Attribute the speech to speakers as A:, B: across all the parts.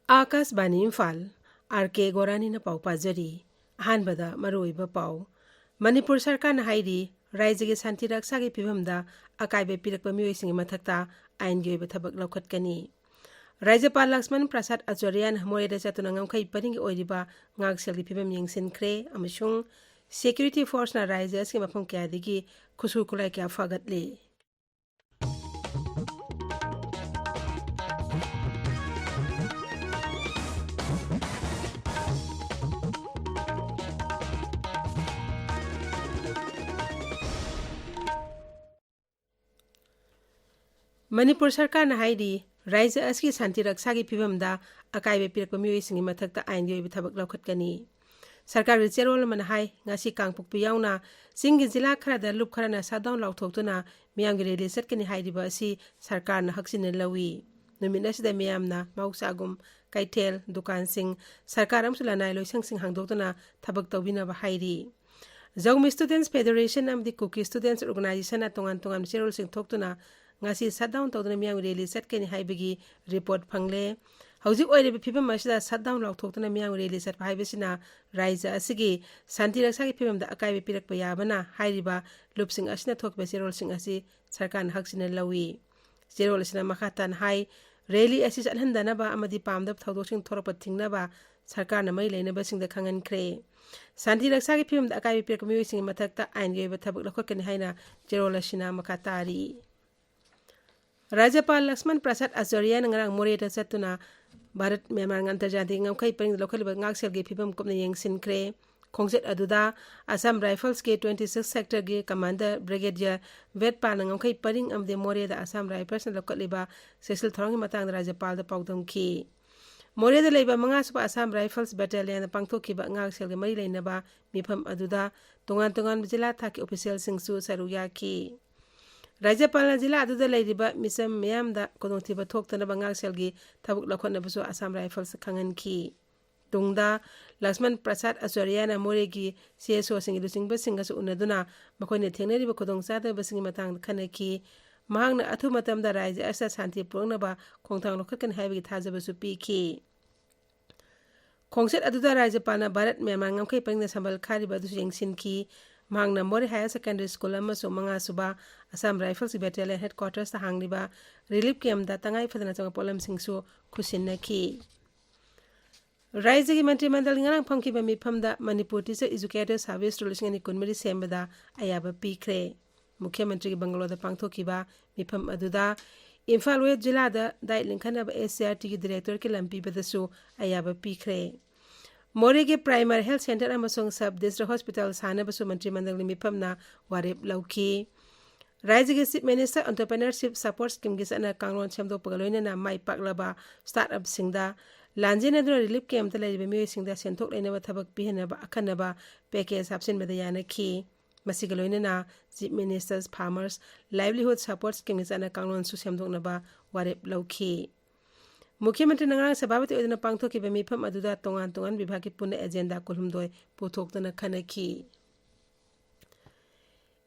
A: Akashvani Imphal RK.Gorani na pau pajari ahanbada maroiba pau Manipur sarkar na hairi raijagi santi raksagi pibhamda akaibe pirakpa mioisingi mathakta ain gyoiba thabak laukhatkani Rajapal Lakshman Prasad Achorian Moeda Chatuna ngamkhai paringi oiriba ngakselgi pibam yengsinkhre amasung security force na raijas ki mafam kyadigi khusu kulai kya fagatli Manipur sarkar na haidi raija aski santi raksagi pibhamda akaibe pirakpa mioisingi mathakta ain gyoiba thabak laukhatkani Sarkar Cherol Manahai ngasi kangpukpi yauna singi jila kharada lup kharana shutdown lauthoktuna miyamgi rally setkani hairiba asi sarkar na haksina lawi numina sida miyamna mausagum kaitel dukan sing sarkar amsula nai loisang sing hangdoktuna thabak tawbina ba hairi Zawmi Students Federation amdi Cookie Students Organization na tongan Cherol sing thoktuna ngasi shutdown tawduna miyamgi rally setkani haibagi report phangle Hauzik oiriba phibam asida shutdown lauthoktuna miyam rally satpa haibasina raija asigi santi raksagi phibamda akaibe pirakpa yabana hairiba lupsing asina thokbe Cherol sing asi sarkar haksina lawi Cherol asina makhatan hai rally asi chalhandanaba amadi pamdab thawdoksing thorakpa thingnaba sarkar na mai leinaba singda khangan khre santi raksagi phibamda akaibe pirakpa miyosing mathakta ain gyoiba thabak laukhatkani haina Cherol asina makhatari Rajapal Lakshman Prasad Achorian ngarang Moreata chatuna Bharat Myanmar Antarjati ngamkhai paring lokhaliba ngakselgi phibam kopna yengsinkhre khongset aduda Assam Rifles ke 26 sector ge commander brigadier Vetpa ngamkhai paring amde Moreada Assam Rifles na lokhaliba Cecil Thorangi matang Rajapal da paudam ki Moreada leiba manga supa Assam Rifles battalion pangthokiba ngakselgi mari leinaba mifam aduda tongan jila thaki official singsu saruya ki Rajapal jila aduda leiriba misam miyamda kodongthiba thoktana bangakselgi thabuk lakhotnabasu Assam Rifles khangan ki tungda Lakshman Prasad Achorian Moregi CSO singi lusingba singasu unaduna makoine thengneriba kodongchada basingi matang khanaki mahangna athu matamda raija asa santi purungnaba khongthang lokhatkan haibagi thajabasu piki khongset aduda Rajapalna Bharat Myanmar ngamkhai pangna sambal khariba du yengsinki Mahangna Mori Higher Secondary School amaso manga suba Assam Rifles Battalion Headquarters ta hangliba relief camp da tangai phadana changa polam singsu khusinna ki Raijagi Mantri Mandal ngarang phamkiba mifamda Manipur Teacher Educator Service Ruling ani kunmari sembada ayaba pikre Mukhyamantri Bangalore da pangthokiba mifam aduda Imphal West Jilla da dai linkhanaba SCRT ki director ki lampi badasu ayaba pikre Morege Primary Health Center amasong Sub District Hospital sanabasu Mantri Mandal mifamna warep lauki Raijagi Chief Minister Entrepreneurship Support Scheme gi sana kanglon semdokpaga loinana mai paklaba startup singda lanjena dro relief camp ta laiba miyoi singda senthok leinaba thabak pihanaba akhanaba package hapsinbada yana ki masiga loinana Chief Minister's Farmers Livelihood Support Scheme gi sana kanglon su semdoknaba warep lauki Mukhyamantri nangrang sababati odina pangthokiba mifam aduda tongan vibhagi punna agenda kolhumdoi puthoktana khanaki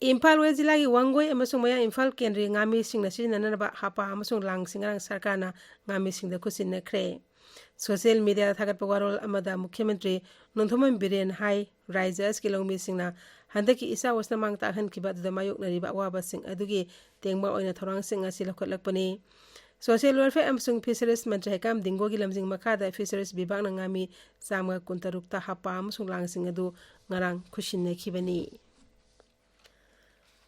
A: Imphal West Jilla gi Wangoi amasung maya Imphal Kendri ngami singna sinanaba hapa amasung lang singarang sarkarna ngami singda khusinna khre social media thagatpa warol amada Mukhyamantri Nonthoman Biren hai raijas ki longmi singna handaki isa wasna mangta han kiba da mayoknariba awaba sing adugi tengba oina thorang sing asi lakhotlakpani Social Welfare amasung Fisheries Mantri Haikam Dingogi lamjing makhada Fisheries Bibak na ngami samga kuntarukta hapa amasung lang sing adu ngarang khusinna khibani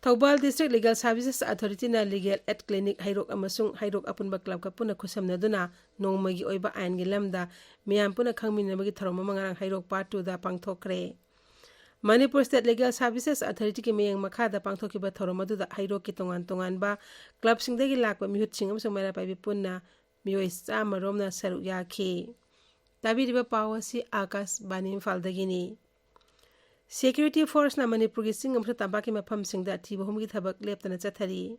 A: Thawbal District Legal Services Authority na Legal Aid Clinic Hairok amasung Hairok apunba club ka puna khusamnaduna nongmagi oiba ain gi lamda miyam puna khangminabagi tharoma mangarang Hairok Part 2 da pangthokre Manipur State Legal Services Authority ki miyang makhada pangthokiba tharomadu da Hairok ki tongan ba club singdagi lakba mihut sing amasung mara paibi punna miyoi chama romna saru yakhi tabiriba pawasi Akashvani Imphal dagini Security Force na Manipur gi singam sa tabaki mafam singda thiba humgi thabak leptana chathari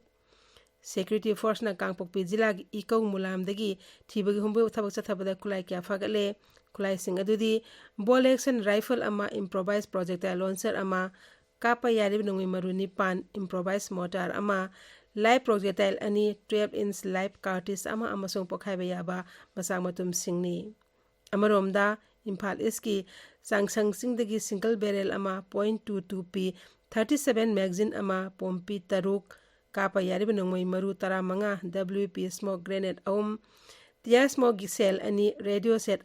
A: Security Force na Kangpokpi Jilla gi Ikaw Mulam dagi thiba gi humbu thabak chathabada kulai kya fagale kulai sing adudi ball action rifle ama improvised projectile launcher ama kapa yarib nungwi maru nipan improvised mortar ama live projectile ani 12-inch live cartridge ama amasung pokhaiba yaba masang matum singni amaromda Imphal Eastki sangsang singdagi single barrel ama .22p 37 magazine ama pompi taruk kapa yariba nongmoi maru taramanga WP smoke grenade tear smoke cell ani radio set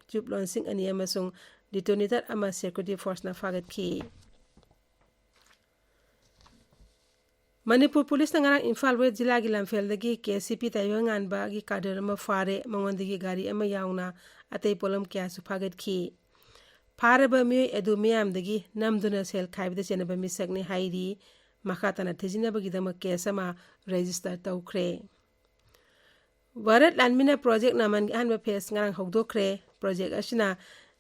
A: tube launching ani amasung detonator ama security force na fagat ki Manipur Police na ngarang Imphal West Jilla gi lamfeldagi KCP tayongan ba gi kader ma fare mangondagi gari ama yauna atay polam kya su fagat ki Paraba mi edu miyam dagi namduna sel khaibda chenaba misakni hairi makhatana thijinaba gidama kesama register tawkre Varat Landmina project naman anba phase ngarang hogdokre project asina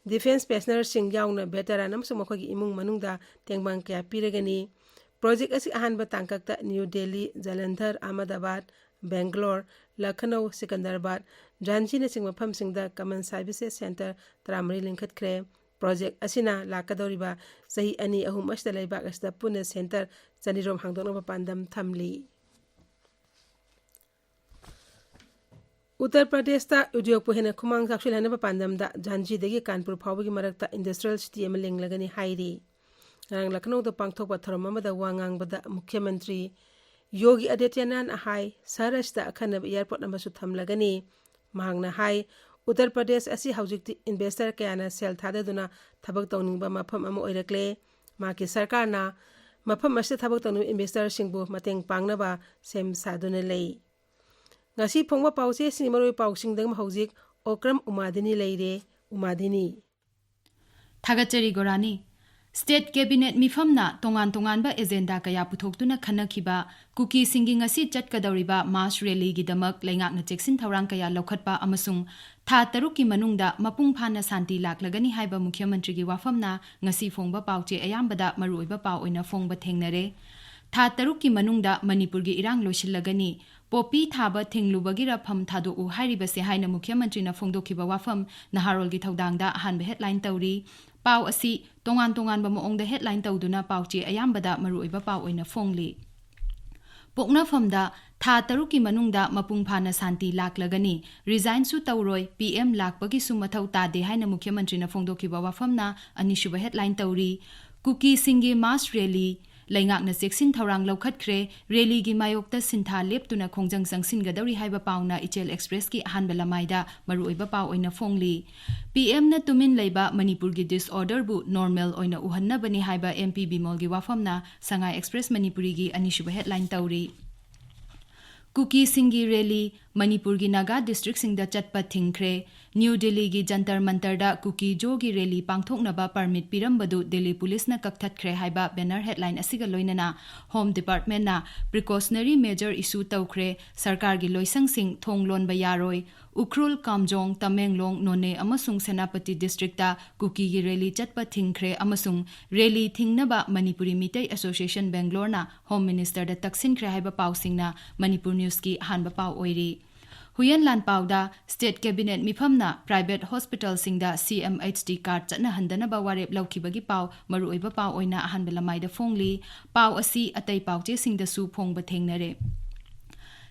A: defense personnel sing yauna veteran amsung makhogi imung manungda tengbang kya piragani project asi ahanba tangkakta New Delhi Jalandhar Ahmedabad Bangalore Lucknow Sikandarabad Jhansi na sing mafam singda common services center tramari linkhat kre project asina lakadoriba sahi ani ahum ashta laibak asta pune center chanirom hangdokna pandam thamli Uttar Pradesh ta udyog pohena khumang sakshil hanaba pandam da Jhansi degi Kanpur phawgi marakta industrial city amaling lagani hairi ngarang Lucknow da pangthokpa tharom amada wangang bada Mukhyamantri Yogi Adityanath ahai Saharashta akhanab airport amasu thamlagani mahangna hai Uttar Pradesh asi haujikti investor kayana sel thadaduna thabak tawningba mafam ama oirakle maki sarkarna mafam asita thabak tawnu investor singbu mateng pangnaba sem saduna lei ngasi phongwa pause singmaroi pausing dang haujik Okram Umadini leire Umadini
B: Thagachari Gorani State Cabinet mifamna tongan ba agenda kaya puthoktu na khanakhiba kuki singing asi chatkadawriba mass rally gidamak lengak na cheksin thawrang kaya lokhatpa amasung tha taruki manungda mapung phana santi laklagani haiba Mukhyamantri gi wafamna ngasi phongba pauche ayambada maruiba pau oina phongba thengnare tha taruki manungda Manipur gi irang loshillagani popi thaba thinglubagi rafam thadu u hairiba se haina Mukhyamantri na phongdokhiba wafam naharol gi thodangda hanba headline tawri Pau asi tongan ba moongda headline tawduna pauche ayambada maruiba pau oina phongli Pokna famda tha taruki manungda mapung phana santi laklagani resign su tawroi PM lakbagi sumathau tade haina Mukhyamantri na phongdokhiba wafamna anishuba headline tawri Kuki singi mass rally Laingak na seksin thawrang lokhatkre rally gi mayokta sintha leptuna khongjang sangsin gadawri haiba pauna Ichel Express ki ahanba lamaida maruiba pau oina phongli PM na tumin leiba Manipur gi disorder bu normal oina uhanna bani haiba MP Bimol gi wafamna Sangai Express Manipuri gi anishuba headline tawri Kuki singi rally Manipur gi Naga district singda chatpa thingkre New Delhi gi Jantar Mantar da Kuki jogi rally pangthoknaba permit pirambadu Delhi police na kakthatkre haiba banner headline asiga loinana Home Department na precautionary measure issue tawkre sarkar gi loisang sing thonglon ba yaroi Ukrul Kamjong Tamenglong None amasung Senapati district da Kuki gi rally chatpa thingkre amasung rally thingnaba Manipuri Mitai Association Bangalore na Home Minister da taksin kre haiba pausingna Manipur News ki hanba pau oiri Huyan Lan Pauda State Cabinet mifamna private hospital singda CMHT card chana handana ba warep laukibagi pau maruiba pau oina ahanba lamaida phongli pau asi atai pauche singda su phongba thengnare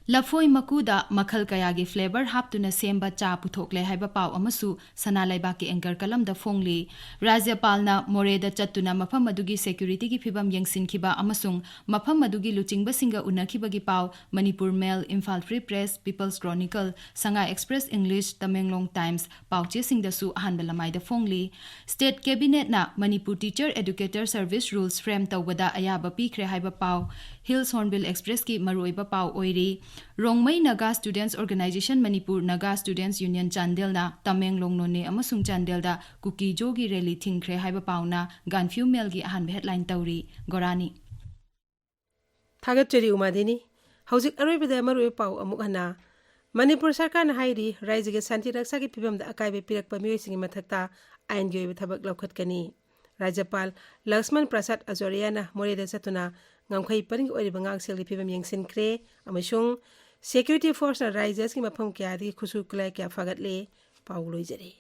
B: Lafoi makuda makhal kaya gi flavor haptuna semba cha puthokle haiba pau amasu sanalaiba ki anchor kalam da phongli Rajyapalna Moreda chattuna mafam adugi security gi phibam yengsin khiba amasung mafam adugi luchingba singa unakhiba gi pau Manipur Mail Imphal Free Press People's Chronicle Sangai Express English Tamenglong Times pauche singda su ahanba lamai da phongli State Cabinet na Manipur Teacher Educator Service Rules frame tawbada ayaba pikre haiba pau Hills Hornbill Express ki maruiba pau oiri Rongmai Naga Students Organization Manipur Naga Students Union Chandel na Tamenglong None amasung Chandel da Kuki jogi rally thingkre haiba pauna Ganfew Mail gi ahan headline tawri Gorani
A: Thagachari Umadini Haujik aroibada marui pau amuk hana Manipur Sarkar na hairi Raijya ge santi raksa gi phibam da akaibe pirakpa miyoisingi mathakta ain gi thabak laukhatkani Rajyapal Lakshman Prasad Azoriana Moreda satuna ngamkhai paring oiriba ngaksel gi phibam yengsinkre amasung security force na Raijya ki mafam kya di khusu kulai kya fagat le pauloi jare